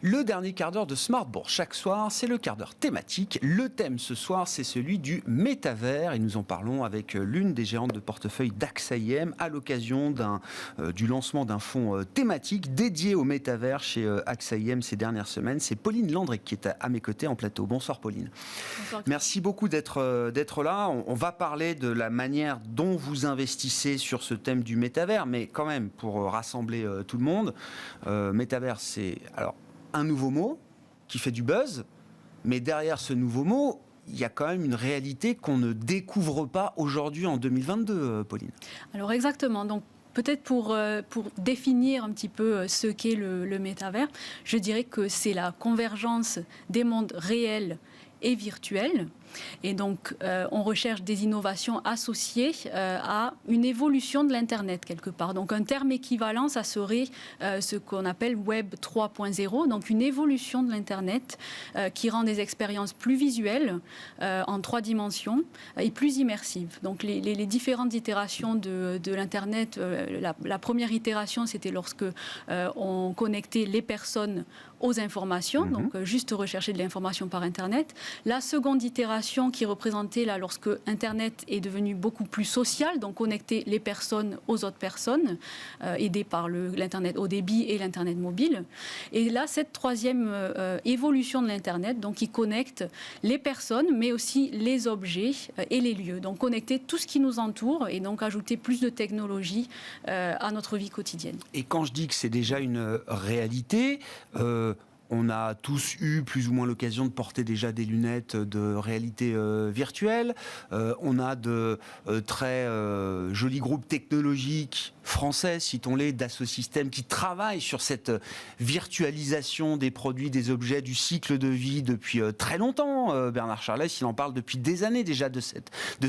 Le dernier quart d'heure de Smart Bourse chaque soir, c'est le quart d'heure thématique. Le thème ce soir, c'est celui du métavers et nous en parlons avec l'une des gérantes de portefeuille d'AXA IM à l'occasion du lancement d'un fonds thématique dédié au métavers chez AXA IM ces dernières semaines. C'est Pauline Landré qui est à mes côtés en plateau. Bonsoir Pauline. Bonsoir. Merci beaucoup d'être là. On va parler de la manière dont vous investissez sur ce thème du métavers, mais quand même pour rassembler tout le monde, métavers c'est alors un nouveau mot qui fait du buzz, mais derrière ce nouveau mot, il y a quand même une réalité qu'on ne découvre pas aujourd'hui en 2022, Pauline. Alors exactement, donc peut-être pour définir un petit peu ce qu'est le métavers, je dirais que c'est la convergence des mondes réels et virtuels. Et donc, on recherche des innovations associées à une évolution de l'Internet, quelque part. Donc, un terme équivalent, ça serait ce qu'on appelle Web 3.0, donc une évolution de l'Internet qui rend des expériences plus visuelles, en 3 dimensions, et plus immersives. Donc, les différentes itérations de l'Internet, la première itération, c'était lorsque on connectait les personnes aux informations, donc juste rechercher de l'information par Internet. La seconde itération qui représentait là lorsque Internet est devenu beaucoup plus social, donc connecter les personnes aux autres personnes, aidées par l'Internet haut débit et l'Internet mobile. Et là, cette troisième évolution de l'Internet, donc qui connecte les personnes, mais aussi les objets et les lieux. Donc connecter tout ce qui nous entoure et donc ajouter plus de technologie à notre vie quotidienne. Et quand je dis que c'est déjà une réalité, on a tous eu plus ou moins l'occasion de porter déjà des lunettes de réalité virtuelle. On a de très jolis groupes technologiques français, citons-les, Dassault Systèmes, qui travaillent sur cette virtualisation des produits, des objets, du cycle de vie depuis très longtemps. Bernard Charlès, il en parle depuis des années déjà de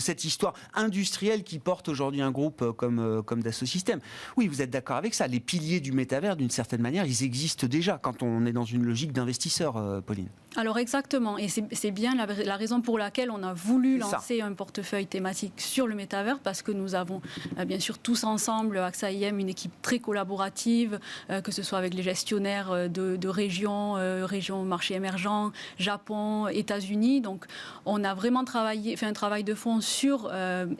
cette histoire industrielle qui porte aujourd'hui un groupe comme Dassault Systèmes. Oui, vous êtes d'accord avec ça. Les piliers du métavers, d'une certaine manière, ils existent déjà quand on est dans une logique d'investisseur, Pauline. Alors exactement, et c'est bien la raison pour laquelle on a voulu lancer un portefeuille thématique sur le métavers, parce que nous avons bien sûr tous ensemble, AXA IM, une équipe très collaborative, que ce soit avec les gestionnaires de régions marché émergent, Japon, États-Unis. Donc on a vraiment fait un travail de fond sur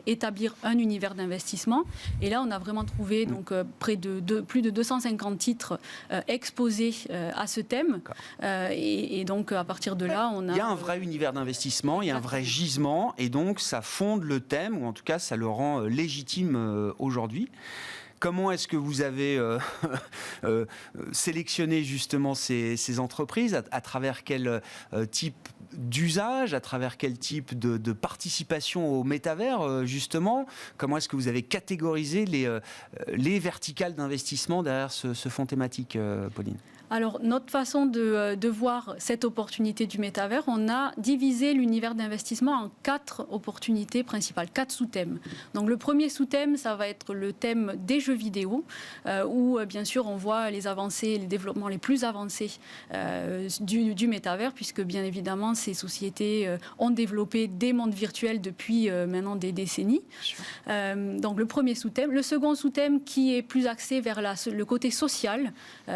établir un univers d'investissement. Et là on a vraiment trouvé donc, plus de 250 titres exposés à ce thème. Et donc à partir de là, on a... Il y a un vrai univers d'investissement, il y a un vrai gisement, et donc ça fonde le thème, ou en tout cas ça le rend légitime aujourd'hui. Comment est-ce que vous avez sélectionné justement ces entreprises, à travers quel type d'usage, à travers quel type de participation au métavers justement? Comment est-ce que vous avez catégorisé les verticales d'investissement derrière ce fonds thématique, Pauline? Alors, notre façon de voir cette opportunité du métavers, on a divisé l'univers d'investissement en 4 opportunités principales, 4 sous-thèmes. Donc, le premier sous-thème, ça va être le thème des jeux vidéo, où, bien sûr, on voit les avancées, les développements les plus avancés du métavers, puisque, bien évidemment, ces sociétés ont développé des mondes virtuels depuis maintenant des décennies. Donc, le premier sous-thème. Le second sous-thème, qui est plus axé vers le côté social,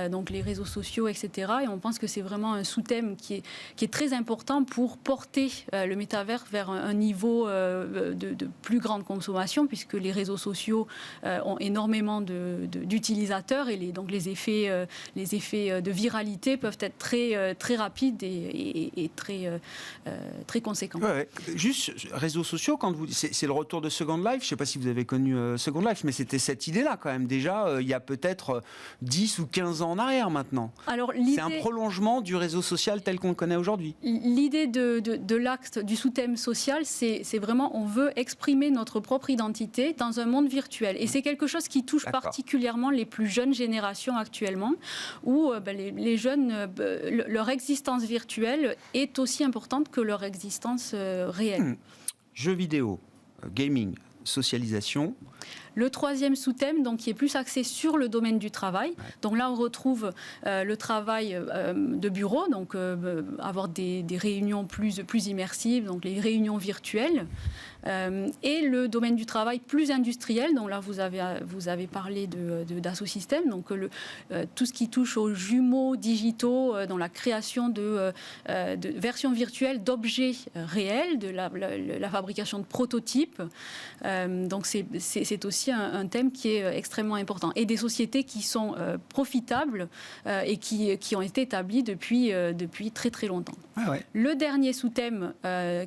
donc les réseaux sociaux, etc. Et on pense que c'est vraiment un sous-thème qui est très important pour porter le métavers vers un niveau de plus grande consommation, puisque les réseaux sociaux ont énormément d'utilisateurs et donc les effets de viralité peuvent être très rapides et très conséquents. Ouais. Juste, réseaux sociaux, quand c'est le retour de Second Life, je ne sais pas si vous avez connu Second Life, mais c'était cette idée-là quand même déjà, il y a peut-être 10 ou 15 ans en arrière maintenant. Alors, c'est un prolongement du réseau social tel qu'on le connaît aujourd'hui. L'idée de l'acte du sous-thème social, c'est vraiment, on veut exprimer notre propre identité dans un monde virtuel. Et c'est quelque chose qui touche particulièrement les plus jeunes générations actuellement, où les jeunes, leur existence virtuelle est aussi importante que leur existence réelle. Jeux vidéo, gaming, socialisation. Le troisième sous-thème, donc, qui est plus axé sur le domaine du travail. Ouais. Donc là, on retrouve le travail de bureau, donc avoir des réunions plus immersives, donc les réunions virtuelles. Et le domaine du travail plus industriel, donc là vous avez parlé d'Asso Systèmes, donc tout ce qui touche aux jumeaux digitaux, dans la création de versions virtuelles d'objets réels, de la fabrication de prototypes. Donc c'est aussi un thème qui est extrêmement important. Et des sociétés qui sont profitables et qui ont été établies depuis très très longtemps. Ah ouais. Le dernier sous-thème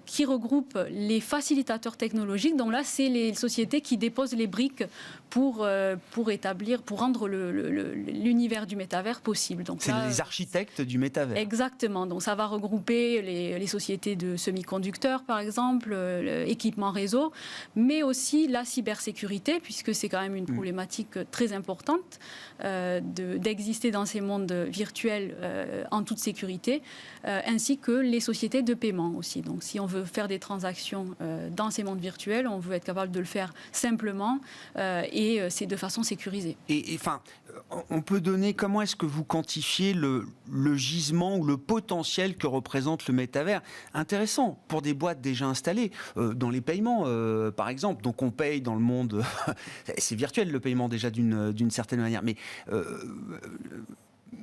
qui regroupe les facilitateurs technologiques, donc là c'est les sociétés qui déposent les briques pour rendre l'univers du métavers possible. C'est les architectes du métavers. Exactement, donc ça va regrouper les sociétés de semi-conducteurs par exemple, équipements réseau, mais aussi la cybersécurité, puisque c'est quand même une problématique très importante d'exister dans ces mondes virtuels en toute sécurité, ainsi que les sociétés de paiement aussi. Donc si on veut faire des transactions dans ces mondes virtuels, on veut être capable de le faire simplement et c'est de façon sécurisée. Et enfin, on peut donner, comment est-ce que vous quantifiez le gisement ou le potentiel que représente le métavers? Intéressant pour des boîtes déjà installées, dans les paiements par exemple. Donc on paye dans le monde, c'est virtuel le paiement déjà d'une certaine manière, mais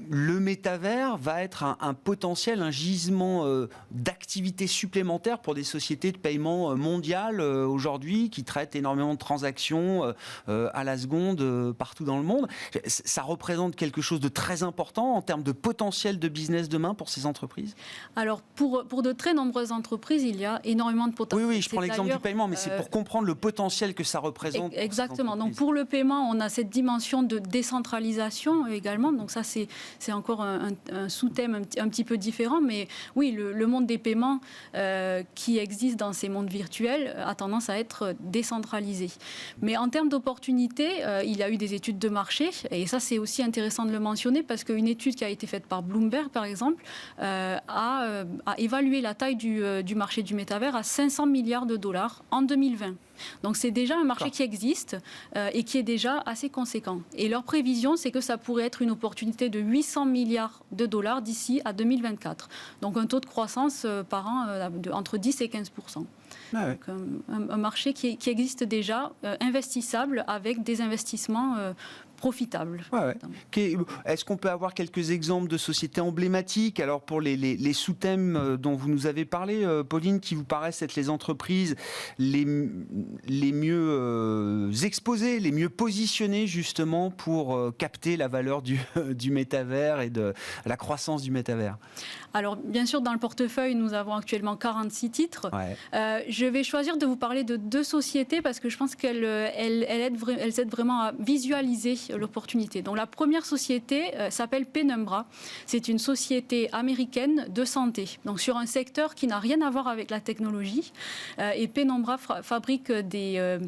le métavers va être un potentiel, un gisement d'activités supplémentaires pour des sociétés de paiement mondiales aujourd'hui qui traitent énormément de transactions à la seconde partout dans le monde. Ça représente quelque chose de très important en termes de potentiel de business demain pour ces entreprises? Alors pour de très nombreuses entreprises, il y a énormément de potentiel. Oui, je prends l'exemple du paiement, mais c'est pour comprendre le potentiel que ça représente. Exactement. Donc pour le paiement, on a cette dimension de décentralisation également. Donc ça c'est encore un sous-thème un petit peu différent, mais oui, le monde des paiements qui existe dans ces mondes virtuels a tendance à être décentralisé. Mais en termes d'opportunités, il y a eu des études de marché, et ça c'est aussi intéressant de le mentionner, parce qu'une étude qui a été faite par Bloomberg, par exemple, a évalué la taille du marché du métavers à 500 milliards de dollars en 2020. Donc c'est déjà un marché qui existe et qui est déjà assez conséquent. Et leur prévision, c'est que ça pourrait être une opportunité de 800 milliards de dollars d'ici à 2024. Donc un taux de croissance par an entre 10 et 15%. Ah ouais. Donc, un marché qui existe déjà, investissable avec des investissements profitable. Ouais. Est-ce qu'on peut avoir quelques exemples de sociétés emblématiques, alors pour les sous-thèmes dont vous nous avez parlé, Pauline, qui vous paraissent être les entreprises les mieux exposées, les mieux positionnées justement pour capter la valeur du métavers et de la croissance du métavers? Alors, bien sûr, dans le portefeuille, nous avons actuellement 46 titres. Ouais. Je vais choisir de vous parler de deux sociétés parce que je pense qu'elles aident vraiment à visualiser l'opportunité. Donc, la première société s'appelle Penumbra. C'est une société américaine de santé, donc sur un secteur qui n'a rien à voir avec la technologie. Et Penumbra fabrique des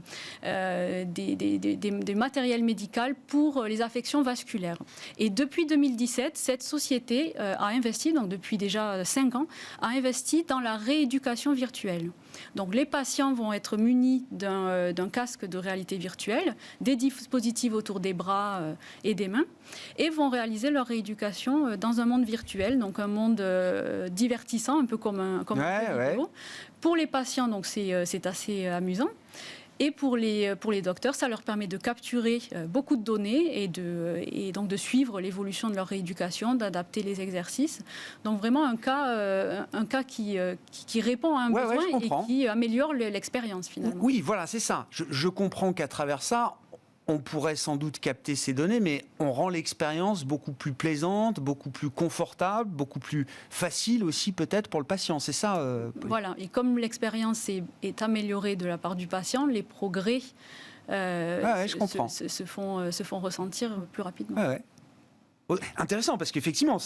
matériels médicaux pour les affections vasculaires. Et depuis 2017, cette société a investi, donc depuis déjà 5 ans, a investi dans la rééducation virtuelle. Donc les patients vont être munis d'un casque de réalité virtuelle, des dispositifs autour des bras et des mains, et vont réaliser leur rééducation dans un monde virtuel, donc un monde divertissant, un peu comme un jeu vidéo. Pour les patients, donc c'est assez amusant. Et pour les docteurs, ça leur permet de capturer beaucoup de données et donc de suivre l'évolution de leur rééducation, d'adapter les exercices. Donc vraiment un cas qui répond à un besoin et qui améliore l'expérience finalement. Oui, voilà, c'est ça. Je comprends qu'à travers ça, on pourrait sans doute capter ces données, mais on rend l'expérience beaucoup plus plaisante, beaucoup plus confortable, beaucoup plus facile aussi peut-être pour le patient. C'est ça Voilà, et comme l'expérience est améliorée de la part du patient, les progrès se font ressentir plus rapidement. Intéressant, parce qu'effectivement,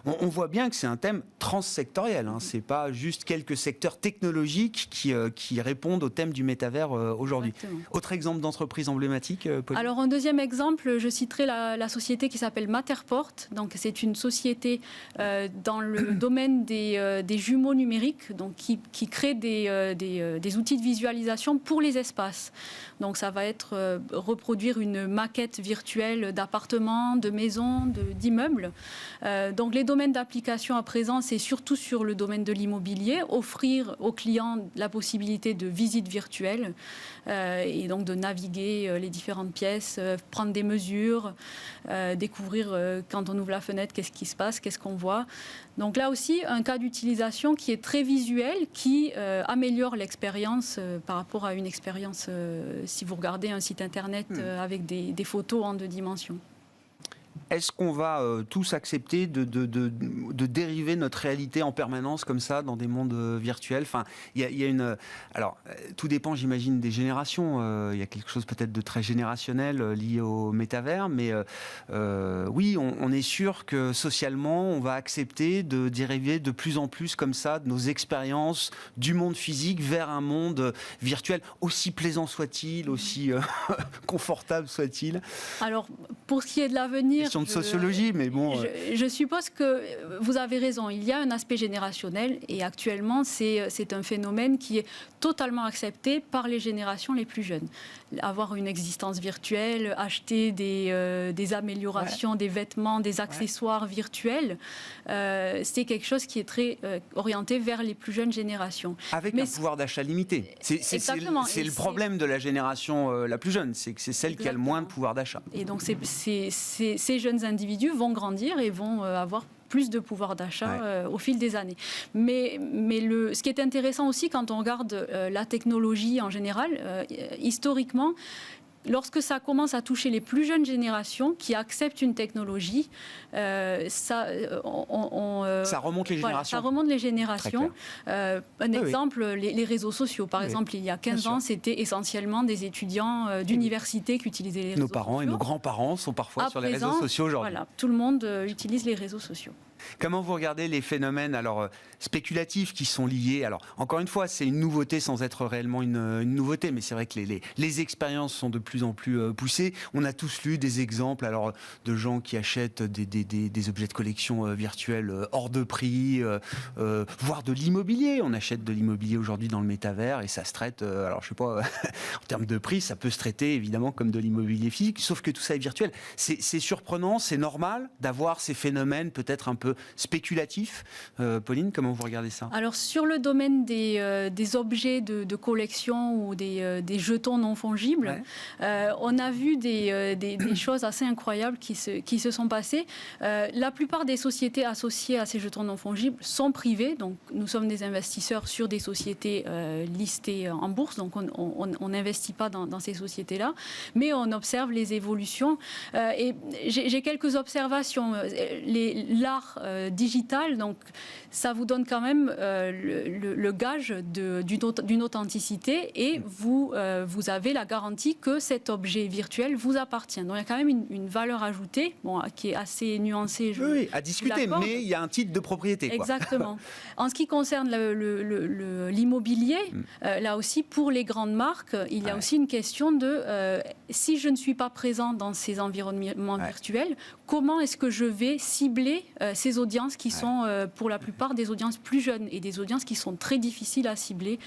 on voit bien que c'est un thème transsectoriel. Hein. C'est pas juste quelques secteurs technologiques qui répondent au thème du métavers aujourd'hui. Exactement. Autre exemple d'entreprise emblématique, Pauline ? Alors, un deuxième exemple, je citerai la société qui s'appelle Matterport. Donc, c'est une société dans le domaine des jumeaux numériques, donc qui crée des outils de visualisation pour les espaces. Donc, ça va être reproduire une maquette virtuelle d'appartements, de maisons, d'immeubles. Donc, les domaines d'application à présent, c'est surtout sur le domaine de l'immobilier, offrir aux clients la possibilité de visite virtuelle et donc de naviguer les différentes pièces, prendre des mesures, découvrir quand on ouvre la fenêtre, qu'est-ce qui se passe, qu'est-ce qu'on voit. Donc là aussi, un cas d'utilisation qui est très visuel, qui améliore l'expérience par rapport à une expérience, si vous regardez un site internet avec des photos en 2 dimensions. Est-ce qu'on va tous accepter de dériver notre réalité en permanence comme ça dans des mondes virtuels ? Enfin, il y a une. Alors, tout dépend, j'imagine, des générations. Il y a quelque chose peut-être de très générationnel lié au métavers, mais oui, on est sûr que socialement, on va accepter de dériver de plus en plus comme ça de nos expériences du monde physique vers un monde virtuel, aussi plaisant soit-il, aussi confortable soit-il. Alors, pour ce qui est de l'avenir, question de sociologie, mais bon... Je suppose que vous avez raison. Il y a un aspect générationnel et actuellement, c'est un phénomène qui est totalement accepté par les générations les plus jeunes. Avoir une existence virtuelle, acheter des améliorations, des vêtements, des accessoires virtuels, c'est quelque chose qui est très orienté vers les plus jeunes générations. Avec un pouvoir d'achat limité. C'est le problème de la génération la plus jeune, c'est que c'est celle qui a le moins de pouvoir d'achat. Et donc ces jeunes individus vont grandir et vont avoir plus de pouvoir d'achat au fil des années. Mais ce qui est intéressant aussi quand on regarde la technologie en général, historiquement, lorsque ça commence à toucher les plus jeunes générations qui acceptent une technologie, ça remonte les générations. Ça remonte les générations. Un exemple, les réseaux sociaux. Par exemple, il y a 15 ans, c'était essentiellement des étudiants d'université qui utilisaient les réseaux sociaux. Nos parents et nos grands-parents sont parfois sur les réseaux sociaux aujourd'hui. Voilà, tout le monde utilise les réseaux sociaux. Comment vous regardez les phénomènes spéculatifs qui sont liés ? Alors, encore une fois, c'est une nouveauté sans être réellement une nouveauté, mais c'est vrai que les expériences sont de plus en plus poussées. On a tous lu des exemples de gens qui achètent des objets de collection virtuels hors de prix, voire de l'immobilier. On achète de l'immobilier aujourd'hui dans le métavers et ça se traite, alors je sais pas, en termes de prix, ça peut se traiter évidemment comme de l'immobilier physique, sauf que tout ça est virtuel. C'est surprenant, c'est normal d'avoir ces phénomènes peut-être un peu spéculatif. Pauline, comment vous regardez ça ? Alors, sur le domaine des objets de collection ou des jetons non fongibles, on a vu des choses assez incroyables qui se sont passées. La plupart des sociétés associées à ces jetons non fongibles sont privées. Donc, nous sommes des investisseurs sur des sociétés listées en bourse. Donc, on n'investit pas dans ces sociétés-là. Mais on observe les évolutions. Et j'ai quelques observations. L'art digital, donc ça vous donne quand même le gage d'une authenticité et vous avez la garantie que cet objet virtuel vous appartient. Donc il y a quand même une valeur ajoutée qui est assez nuancée. Oui, à discuter, mais il y a un titre de propriété. Quoi. Exactement. En ce qui concerne l'immobilier, là aussi, pour les grandes marques, il y a aussi une question de si je ne suis pas présent dans ces environnements virtuels, comment est-ce que je vais cibler ces audiences qui sont pour la plupart des audiences plus jeunes et des audiences qui sont très difficiles à cibler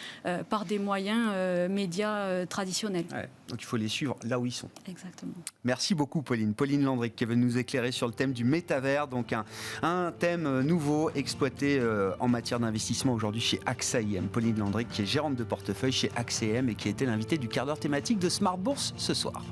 par des moyens médias traditionnels. Donc il faut les suivre là où ils sont. Exactement. Merci beaucoup Pauline. Pauline Landric qui est venue nous éclairer sur le thème du métavers, donc un thème nouveau exploité en matière d'investissement aujourd'hui chez AXA IM. Pauline Landric qui est gérante de portefeuille chez AXA IM et qui était l'invitée du quart d'heure thématique de Smart Bourse ce soir.